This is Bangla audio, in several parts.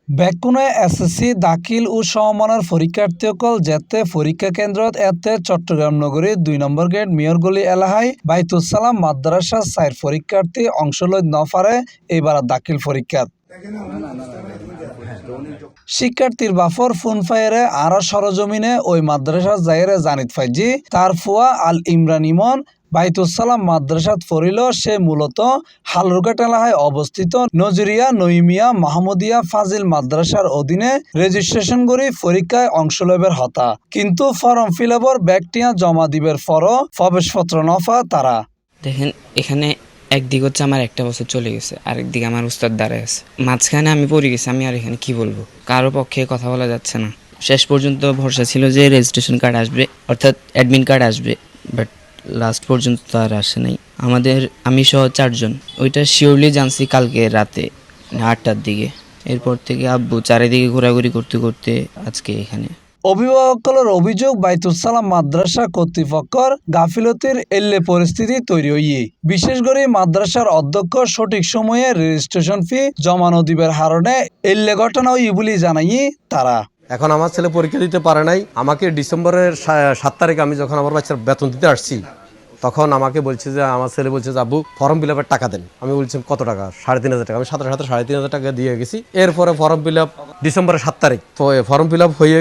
বেকুনে এসএসসি দাখিল ও সমমানের পরীক্ষার্থীসকল যেতে পরীক্ষা কেন্দ্রত এতে চট্টগ্রাম নগরীর ২ নম্বর গেট মেয়রগলি এলাহায় বাইতুসালাম মাদ্রাসা ৪ পরীক্ষার্থী অংশ লইত নপারে এইবার দাখিল পরীক্ষাত। শিক্ষার্থীর বাফর ফোন ফায়ারে আর সরজমিনে ওই মাদ্রাসার জায়গায় জানিত ফাইজি তার ফুয়া আল ইমরান ইমন বাইতুসালাম মাদ্রাসাত পড়িল। সে মূলত হালুরঘাট এলাকায় অবস্থিত নজরিয়া নইমিয়া মাহমুদিয়া ফাজিল মাদ্রাসার অধীনে রেজিস্ট্রেশন করি পরীক্ষায় অংশ লইবের হতা, কিন্তু ফর্ম ফিল আপর ব্যাগটিয়া জমা দিবের পর প্রবেশপত্র নফা তারা। দেখেন এখানে একদিক হচ্ছে আমার একটা বছর চলে গেছে, আরেকদিকে আমার উস্তাদ দাঁড়ায় আছে, মাঝখানে আমি পড়ে গেছি। আমি আর এখানে কি বলবো, কারো পক্ষে কথা বলা যাচ্ছে না। শেষ পর্যন্ত ভরসা ছিল যে রেজিস্ট্রেশন কার্ড আসবে, অর্থাৎ অ্যাডমিট কার্ড আসবে, বাট লাস্ট পর্যন্ত তো আর আসে নাই। আমি সহ 4 জন ওইটা শিওরলি জানছি কালকে রাতে 8টার দিকে। এরপর থেকে আব্বু চারিদিকে ঘোরাঘুরি করতে করতে আজকে এখানে। অভিভাবকদের অভিযোগ বাইতুসালাম মাদ্রাসা কর্তৃপক্ষর গাফিলতির এল্লে পরিস্থিতি তৈরি হইয়ে, বিশেষ করে মাদ্রাসার অধ্যক্ষ সঠিক সময়ে রেজিস্ট্রেশন ফি জমা নদিবের হারণে এল্লে ঘটনা হই বলে জানাই তারা। এখন আমার ছেলে পরীক্ষা দিতে পারে নাই। আমাকে ডিসেম্বরের 7 তারিখে আমি যখন আমার বাচ্চার বেতন দিতে আসছি, তখন আমাকে বলছে যে আমার ছেলে বলছে যে আব্বু ফর্ম ফিল আপের টাকা দেন। আমি বলছি কত টাকা? 3,500 টাকা। আমি সাথে 3,500 টাকা দিয়ে গেছি। এরপরে ফর্ম ফিল আপ ডিসেম্বরের 7 তারিখ তো ফর্ম ফিল আপ হয়ে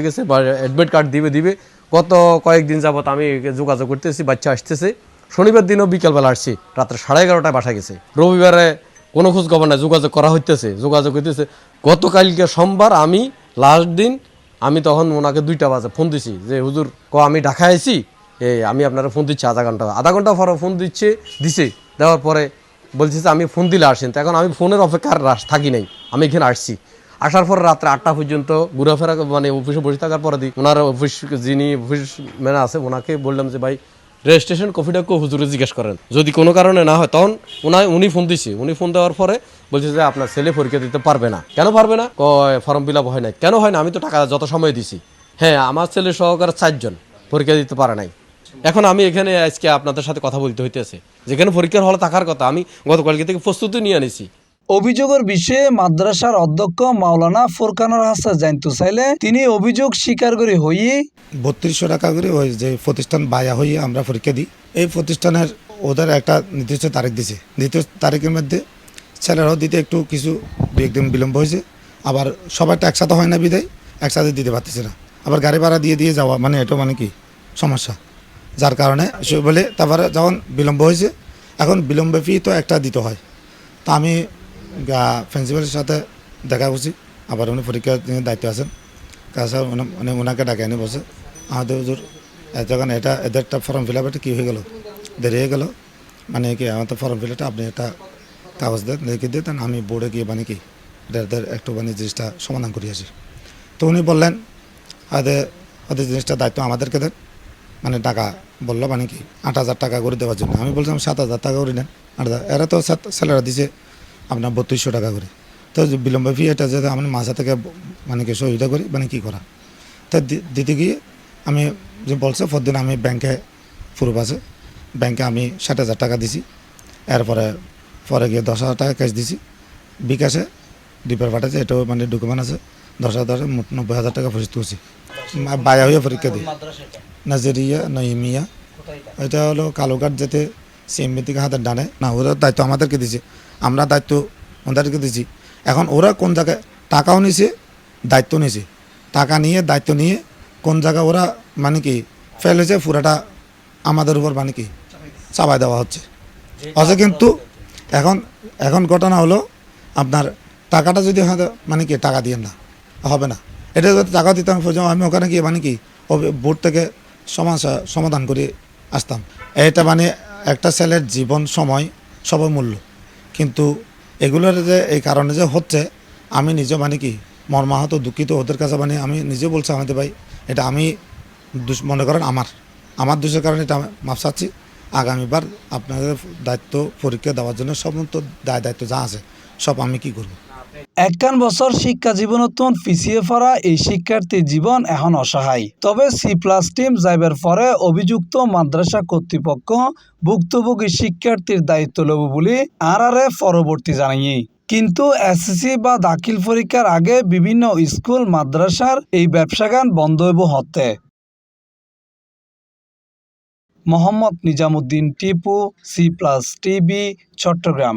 গেছে বা অ্যাডমিট কার্ড দিবে। গত কয়েকদিন যাবত আমি যোগাযোগ করতেছি, বাচ্চা আসতেছে। শনিবার দিনও বিকেলবেলা আসছি, রাত্রে 11:30টায় বাসা গেছে। রবিবারে কোনো খোঁজ খবর নাই, যোগাযোগ হইতেছে। গতকালকে সোমবার আমি লাস্ট দিন, আমি তখন ওনাকে 2টা বাজে ফোন দিছি যে হুজুর আমি ঢাকায় আছি, আমি আপনারা ফোন দিচ্ছি আধা ঘন্টা পরে ফোন দিছে। দেওয়ার পরে বলছি যে আমি ফোন দিলে আসেন। তো এখন আমি ফোনের অপেক্ষার থাকি নাই, আমি এখানে আসছি। আসার পর রাত্রে 8টা পর্যন্ত ঘোরাফেরা অফিসে বসে থাকার পরে ওনার যিনি অফিস ম্যান আছে ওনাকে বললাম যে ভাই রেজিস্ট্রেশন কপিটা হুজুরে জিজ্ঞেস করেন, যদি কোনো কারণে না হয়। তখন উনি ফোন দেওয়ার পরে বলছে যে আপনার ছেলে পরীক্ষা দিতে পারবে না। কেন পারবে না? ফর্ম ফিল আপ হয় নাই। কেন হয় না? আমি তো টাকা যত সময় দিছি। হ্যাঁ, আমার ছেলে সহকারে 4 জন পরীক্ষা দিতে পারে নাই। এখন আমি এখানে আজকে আপনাদের সাথে কথা বলতে হইতেছে, যেখানে পরীক্ষার হলে থাকার কথা। আমি গতকালকে থেকে প্রস্তুতি নিয়ে আনিছি। অভিযোগের বিষয়ে মাদ্রাসার অধ্যক্ষ মাওলানা ফুরকানুর হাসান জানতে চাইলে তিনি অভিযোগ স্বীকার করে হইয়ে 3200 টাকা করে ওই যে প্রতিষ্ঠান বায়া হয়ে আমরা পরীক্ষা দিই। এই প্রতিষ্ঠানের ওদের একটা নির্দিষ্ট তারিখ দিছে। দ্বিতীয় তারিখের মধ্যে ছেলেরাও দিতে একটু কিছু 2 একদিন বিলম্ব হয়েছে। আবার সবাইটা একসাথে হয় না বিদায় একসাথে দিতে পারতেছে না। আবার গাড়ি ভাড়া দিয়ে যাওয়া এটা কি সমস্যা, যার কারণে সে বলে তারপরে যখন বিলম্ব হয়েছে, এখন বিলম্ব ফি তো একটা দিতে হয়। তা আমি প্রিন্সিপালের সাথে দেখা করছি। আবার উনি পরীক্ষার দায়িত্ব আছেন, কাছে ওনাকে ডাকে এনে বসে আমাদের হুজুর যখন এদেরটা ফর্ম ফিল আপ কী হয়ে গেল, দেরি হয়ে গেল, কি আমাদের ফর্ম ফিল আপটা আপনি একটা কাগজ দেন, লিখে দিতেন, আমি বোর্ডে গিয়ে এদের একটু জিনিসটা সমাধান করে আসি। তো উনি বললেন ওদের জিনিসটা দায়িত্ব আমাদেরকে দেন, টাকা বললো 8,000 টাকা করে দেওয়ার জন্য। আমি বলছিলাম 7,000 টাকা করে নেন। এরা তো ছেলেরা দিছে আপনার 3200 টাকা করে। তো বিলম্ব ফি এটা যাতে আমি মাঝে থেকে সহিতা করি কী করা। তো দিতে গিয়ে আমি যে বলছে পরদিন আমি ব্যাংকে পূর্ব আছে ব্যাংকে আমি 60,000 টাকা দিছি। এরপরে গিয়ে 10,000 টাকা ক্যাশ দিছি। বিকাশে ডিপের পাঠাচ্ছে, এটাও ডকুমেন্ট আছে। 10,000 মোট 90,000 টাকা পরিশোধ করছি। বায়া হয়ে পরীক্ষা দিই নাজেরিয়া নইমিয়া, এটা হলো কালুঘাট যেতে সিএমবি থেকে হাতের ডানে না। ওরা দায়িত্ব আমাদেরকে দিছে, আমরা দায়িত্ব ওদেরকে দিছি। এখন ওরা কোন জায়গায় টাকাও নিছে, দায়িত্ব নিছে। টাকা নিয়ে দায়িত্ব নিয়ে কোন জায়গায় ওরা ফেল হয়েছে, পুরাটা আমাদের উপর চাপাই দেওয়া হচ্ছে। কিন্তু এখন ঘটনা হলো আপনার টাকাটা যদি হয়তো টাকা দিয়ে না হবে না। এটা যদি টাকা দিতাম আমি ওখানে গিয়ে বোর্ড থেকে সমস্যা সমাধান করে আসতাম। এটা একটা ছেলের জীবন সময় সবই মূল্য, কিন্তু এগুলোর যে এই কারণে যে হচ্ছে আমি নিজে মর্মাহত দুঃখিত ওদের কাছে। আমি নিজে বলছি আমাদের ভাই এটা আমি মনে করেন আমার দোষের কারণে এটা মাফ চাচ্ছি। আগামীবার আপনাদের দায়িত্ব পরীক্ষা দেওয়ার জন্য সমস্ত দায়িত্ব যা আছে সব আমি কি করব। 51 বছর শিক্ষা জীবনতন পিছিয়ে পড়া এই শিক্ষার্থীর জীবন এখন অসহায়। তবে C+ টিম যাইবার পরে অভিযুক্ত মাদ্রাসা কর্তৃপক্ষ ভুক্তভোগী শিক্ষার্থীর দায়িত্ব লব বলে আর পরবর্তী জানাই। কিন্তু এসএসসি বা দাখিল পরীক্ষার আগে বিভিন্ন স্কুল মাদ্রাসার এই ব্যবসাগান বন্ধ হইব হতে। Mohammad Nizamuddin Tipu, C+ TV, Chittagong.